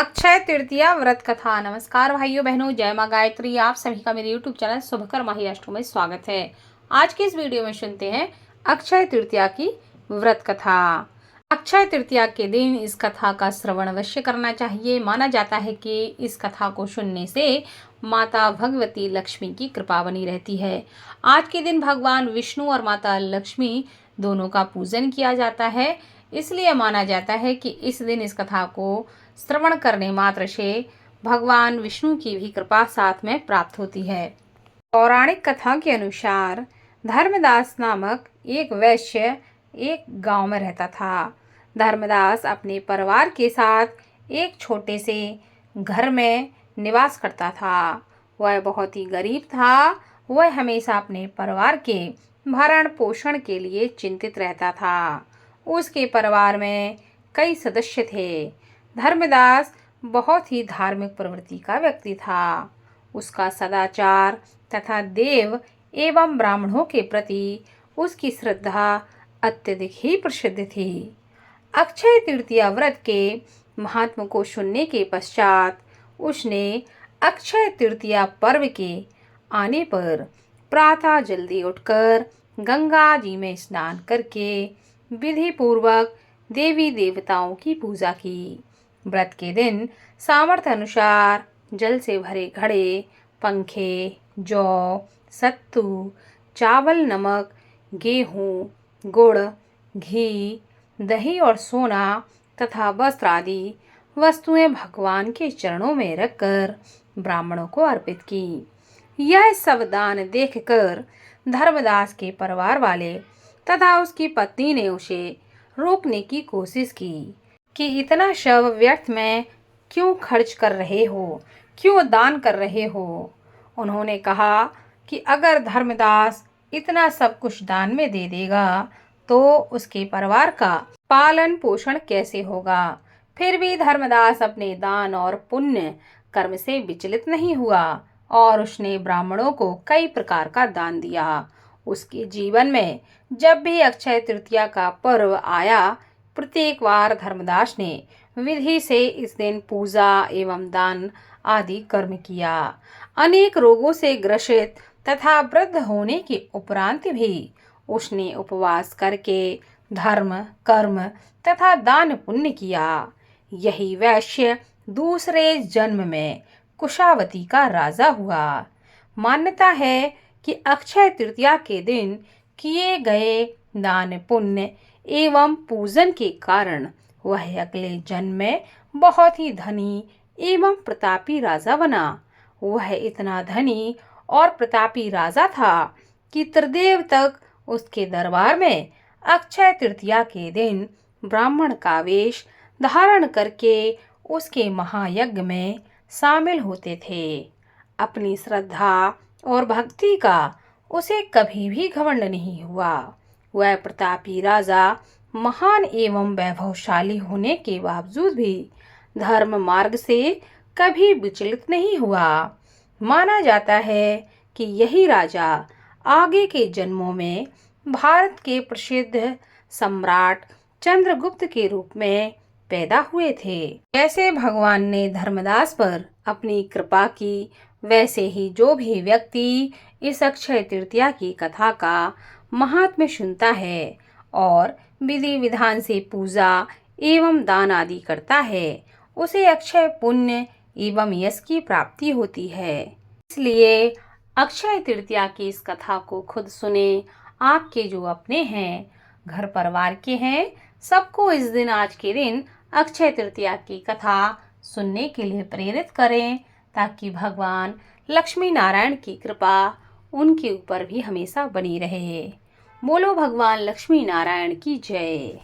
अक्षय तृतीया व्रत कथा। नमस्कार भाइयों बहनों, जय माँ गायत्री। आप सभी का मेरे YouTube चैनल शुभकर माही अष्टमी में स्वागत है। आज की इस वीडियो में सुनते हैं अक्षय तृतीया की व्रत कथा। अक्षय तृतीया के दिन इस कथा का श्रवण अवश्य करना चाहिए। माना जाता है कि इस कथा को सुनने से माता भगवती लक्ष्मी की कृपा बनी रहती है। आज के दिन भगवान विष्णु और माता लक्ष्मी दोनों का पूजन किया जाता है, इसलिए माना जाता है कि इस दिन इस कथा को श्रवण करने मात्र से भगवान विष्णु की भी कृपा साथ में प्राप्त होती है। पौराणिक कथा के अनुसार धर्मदास नामक एक वैश्य एक गांव में रहता था। धर्मदास अपने परिवार के साथ एक छोटे से घर में निवास करता था। वह बहुत ही गरीब था। वह हमेशा अपने परिवार के भरण पोषण के लिए चिंतित रहता था। उसके परिवार में कई सदस्य थे। धर्मदास बहुत ही धार्मिक प्रवृत्ति का व्यक्ति था। उसका सदाचार तथा देव एवं ब्राह्मणों के प्रति उसकी श्रद्धा अत्यधिक ही प्रसिद्ध थी। अक्षय तृतीया व्रत के महात्म को सुनने के पश्चात उसने अक्षय तृतीया पर्व के आने पर प्रातः जल्दी उठकर गंगा जी में स्नान करके विधि पूर्वक देवी देवताओं की पूजा की। व्रत के दिन सामर्थ्य अनुसार जल से भरे घड़े, पंखे, जौ, सत्तू, चावल, नमक, गेहूँ, गुड़, घी, दही और सोना तथा वस्त्र आदि वस्तुएं भगवान के चरणों में रखकर ब्राह्मणों को अर्पित की। यह सब दान देखकर धर्मदास के परिवार वाले तथा उसकी पत्नी ने उसे रोकने की कोशिश की कि इतना शव व्यर्थ में क्यों खर्च कर रहे हो, क्यों दान कर रहे हो। उन्होंने कहा कि अगर धर्मदास इतना सब कुछ दान में दे देगा तो उसके परिवार का पालन पोषण कैसे होगा। फिर भी धर्मदास अपने दान और पुण्य कर्म से विचलित नहीं हुआ और उसने ब्राह्मणों को कई प्रकार का दान दिया। उसके जीवन में जब भी अक्षय तृतीया का पर्व आया, प्रत्येक बार धर्मदास ने विधि से इस दिन पूजा एवं दान आदि कर्म किया। अनेक रोगों से ग्रसित तथा वृद्ध होने के उपरांत भी उसने उपवास करके धर्म, कर्म तथा दान पुण्य किया। यही वैश्य दूसरे जन्म में कुशावती का राजा हुआ। मान्यता है कि अक्षय तृतीया के दिन किए गए दान पुण्य एवं पूजन के कारण वह अगले जन्म में बहुत ही धनी एवं प्रतापी राजा बना। वह इतना धनी और प्रतापी राजा था कि त्रिदेव तक उसके दरबार में अक्षय तृतीया के दिन ब्राह्मण का वेश धारण करके उसके महायज्ञ में शामिल होते थे। अपनी श्रद्धा और भक्ति का उसे कभी भी घमंड नहीं हुआ। वह प्रतापी राजा महान एवं वैभवशाली होने के बावजूद भी धर्म मार्ग से कभी विचलित नहीं हुआ। माना जाता है कि यही राजा आगे के जन्मों में भारत के प्रसिद्ध सम्राट चंद्रगुप्त के रूप में पैदा हुए थे। जैसे भगवान ने धर्मदास पर अपनी कृपा की, वैसे ही जो भी व्यक्ति इस अक्षय तृतीया की कथा का महात्म्य सुनता है और विधि विधान से पूजा एवं दान आदि करता है, उसे अक्षय पुण्य एवं यश की प्राप्ति होती है। इसलिए अक्षय तृतीया की इस कथा को खुद सुने। आपके जो अपने हैं, घर परिवार के हैं, सबको इस दिन, आज के दिन अक्षय तृतीया की कथा सुनने के लिए प्रेरित करें, ताकि भगवान लक्ष्मी नारायण की कृपा उनके ऊपर भी हमेशा बनी रहे। बोलो भगवान लक्ष्मी नारायण की जय।